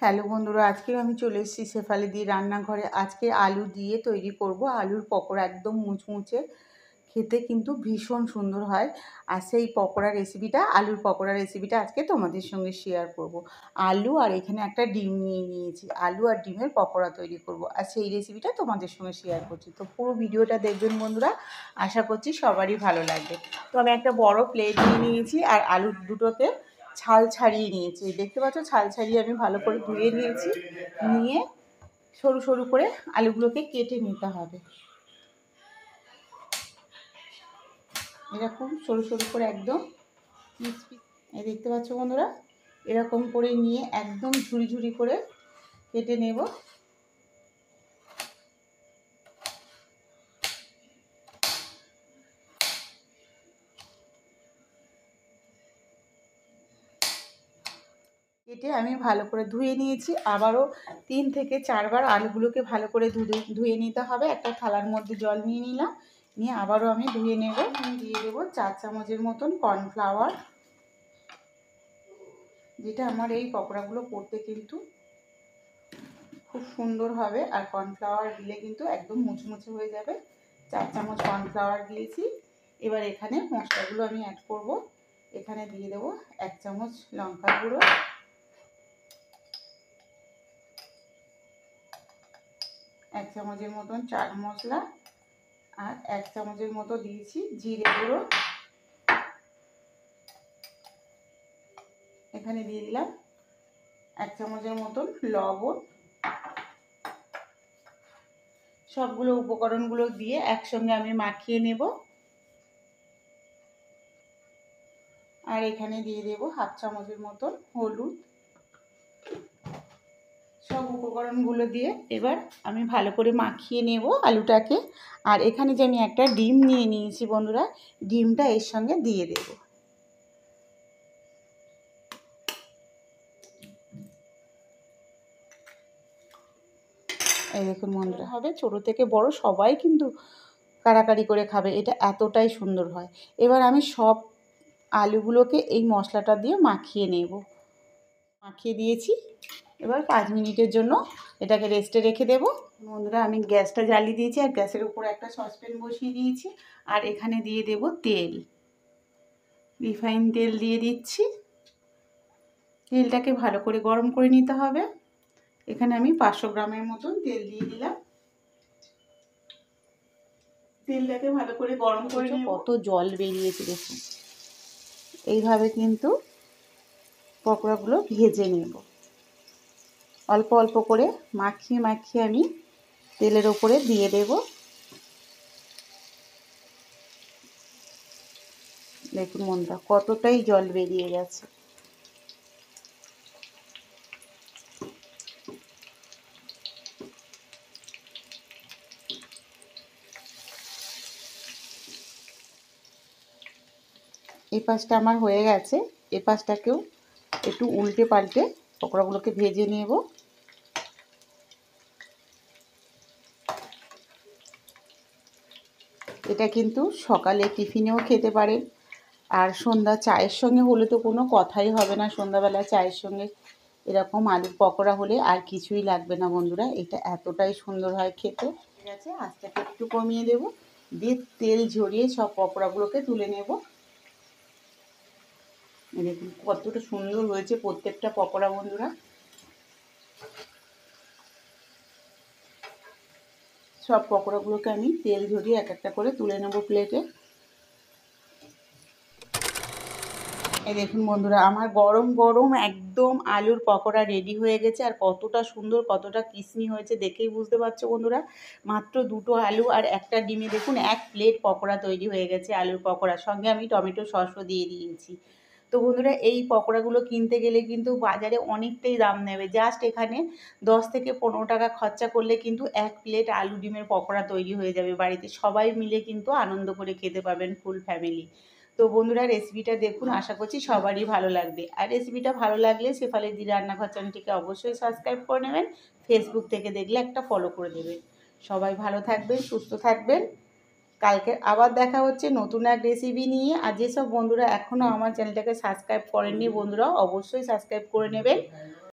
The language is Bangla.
হ্যালো বন্ধুরা, আজকে আমি চলে এসেছি শেফালি দি রান্নাঘরে। আজকে আলু দিয়ে তৈরি করব আলুর পকোড়া, একদম মুচমুচে, খেতে কিন্তু ভীষণ সুন্দর হয়। আর সেই পকোড়া রেসিপিটা, আলুর পকোড়া রেসিপিটা আজকে তোমাদের সঙ্গে শেয়ার করব। আলু আর এখানে একটা ডিম নিয়ে নিয়েছি, আলু আর ডিমের পকোড়া তৈরি করব, আর সেই রেসিপিটা তোমাদের সঙ্গে শেয়ার করছি। তো পুরো ভিডিওটা দেখবেন বন্ধুরা, আশা করছি সবারই ভালো লাগবে। তো আমি একটা বড় প্লেট নিয়ে নিয়েছি আর আলু দুটোতে ছাল ছাড়িয়ে নিয়েছি। দেখতে পাচ্ছ, ছাল ছাড়িয়ে আমি ভালো করে ধুয়ে নিয়েছি। নিয়ে সরু সরু করে আলুগুলোকে কেটে নিতে হবে। এরকম সরু সরু করে একদম এই দেখতে পাচ্ছ বন্ধুরা, এরকম করে নিয়ে একদম ঝুরি ঝুরি করে কেটে নেব। কেটে আমি ভালো করে ধুয়ে নিয়েছি। আবারও 3 থেকে 4 বার আলুগুলোকে ভালো করে ধুয়ে নিতে হবে। একটা থালার মধ্যে জল নিয়ে নিলাম, নিয়ে আবারও আমি ধুয়ে নেব। দিয়ে দেবো 4 চামচের মতন কর্নফ্লাওয়ার, যেটা আমার এই পকোড়াগুলো করতে কিন্তু খুব সুন্দর হবে। আর কর্নফ্লাওয়ার দিলে কিন্তু একদম মুচমুচে হয়ে যাবে। 4 চামচ কর্নফ্লাওয়ার দিয়েছি। এবার এখানে মশলাগুলো আমি অ্যাড করব। এখানে দিয়ে দেবো 1 চামচ লঙ্কার গুঁড়ো, 1 চামচের মতন চাট মশলা, আর 1 চামচের মতো দিয়েছি জিরে গুঁড়ো। এখানে দিয়ে দিলাম 1 চামচের মতন লবণ। সবগুলো উপকরণগুলো দিয়ে একসঙ্গে আমি মাখিয়ে নেব। আর এখানে দিয়ে দেব 1/2 চামচের মতন হলুদ। সব উপকরণগুলো দিয়ে এবার আমি ভালো করে মাখিয়ে নেব আলুটাকে। আর এখানে যে আমি একটা ডিম নিয়ে নিয়েছি বন্ধুরা, ডিমটা এর সঙ্গে দিয়ে দেব। এই দেখুন বন্ধুরা, হবে ছোট থেকে বড় সবাই কিন্তু কাড়াকাড়ি করে খাবে, এটা এতটাই সুন্দর হয়। এবার আমি সব আলুগুলোকে এই মশলাটা দিয়ে মাখিয়ে নেব। মাখিয়ে দিয়েছি, এবার 5 মিনিটের জন্য এটাকে রেস্টে রেখে দেব। বন্ধুরা, আমি গ্যাসটা জ্বালিয়ে দিয়েছি আর গ্যাসের উপর একটা সসপ্যান বসিয়ে দিয়েছি। আর এখানে দিয়ে দেব তেল, রিফাইন তেল দিয়ে দিচ্ছি। তেলটাকে ভালো করে গরম করে নিতে হবে। এখানে আমি 500 গ্রামের মতন তেল দিয়ে দিলাম। তেলটাকে ভালো করে গরম করে নিয়ে কত জল বেরিয়েছে দেখুন। এইভাবে কিন্তু পকোড়াগুলো ভেজে নেব। অল্প অল্প করে মাখিয়ে মাখিয়ে আমি তেলের ওপরে দিয়ে দেব। দেখুন বন্ধুরা, কতটাই জল বেরিয়ে গেছে। এই পাশটা আমার হয়ে গেছে, এই পাশটাকেও একটু উল্টে পাল্টে পকোড়াগুলোকে ভেজে নেব। এটা কিন্তু সকালে টিফিনেও খেতে পারেন, আর সন্ধ্যা চায়ের সঙ্গে হলে তো কোনো কথাই হবে না। সন্ধ্যাবেলা চায়ের সঙ্গে এরকম আলুর পকোড়া হলে আর কিছুই লাগবে না বন্ধুরা, এটা এতটাই সুন্দর হয় খেতে। ঠিক আছে, আঁচটাকে একটু কমিয়ে দেব, দিয়ে তেল ঝরিয়ে সব পকোড়াগুলোকে তুলে নেব। দেখুন কতটা সুন্দর হয়েছে প্রত্যেকটা পকোড়া বন্ধুরা। সব পকোড়াগুলোকে আমি তেল ঝরিয়ে এক একটা করে তুলে নেব প্লেটে। এই দেখুন বন্ধুরা, আমার গরম গরম একদম আলুর পকোড়া রেডি হয়ে গেছে। আর কতটা সুন্দর, কতটা কিসমি হয়েছে দেখেই বুঝতে পারছো বন্ধুরা। মাত্র 2টো আলু আর একটা ডিমে দেখুন 1 প্লেট পকোড়া তৈরি হয়ে গেছে। আলুর পকোড়ার সঙ্গে আমি টমেটো সসও দিয়ে দিয়েছি। তো বন্ধুরা, এই পকোড়াগুলো কিনতে গেলে কিন্তু বাজারে অনেকটাই দাম নেবে। জাস্ট এখানে 10 থেকে 15 টাকা খরচা করলে কিন্তু 1 প্লেট আলু ডিমের পকোড়া তৈরি হয়ে যাবে বাড়িতে। সবাই মিলে কিন্তু আনন্দ করে খেতে পারবেন, ফুল ফ্যামিলি। তো বন্ধুরা, রেসিপিটা দেখুন, আশা করছি সবারই ভালো লাগবে। আর রেসিপিটা ভালো লাগলে শেফালি দি রান্নাঘর চ্যানেলটিকে অবশ্যই সাবস্ক্রাইব করে নেবেন। ফেসবুক থেকে দেখলে একটা ফলো করে দেবেন। সবাই ভালো থাকবেন, সুস্থ থাকবেন। কালকে আবার দেখা হচ্ছে নতুন এক রেসিপি নিয়ে। আর যেসব বন্ধুরা এখনও আমার চ্যানেলটাকে সাবস্ক্রাইব করেননি বন্ধুরা, অবশ্যই সাবস্ক্রাইব করে নেবেন।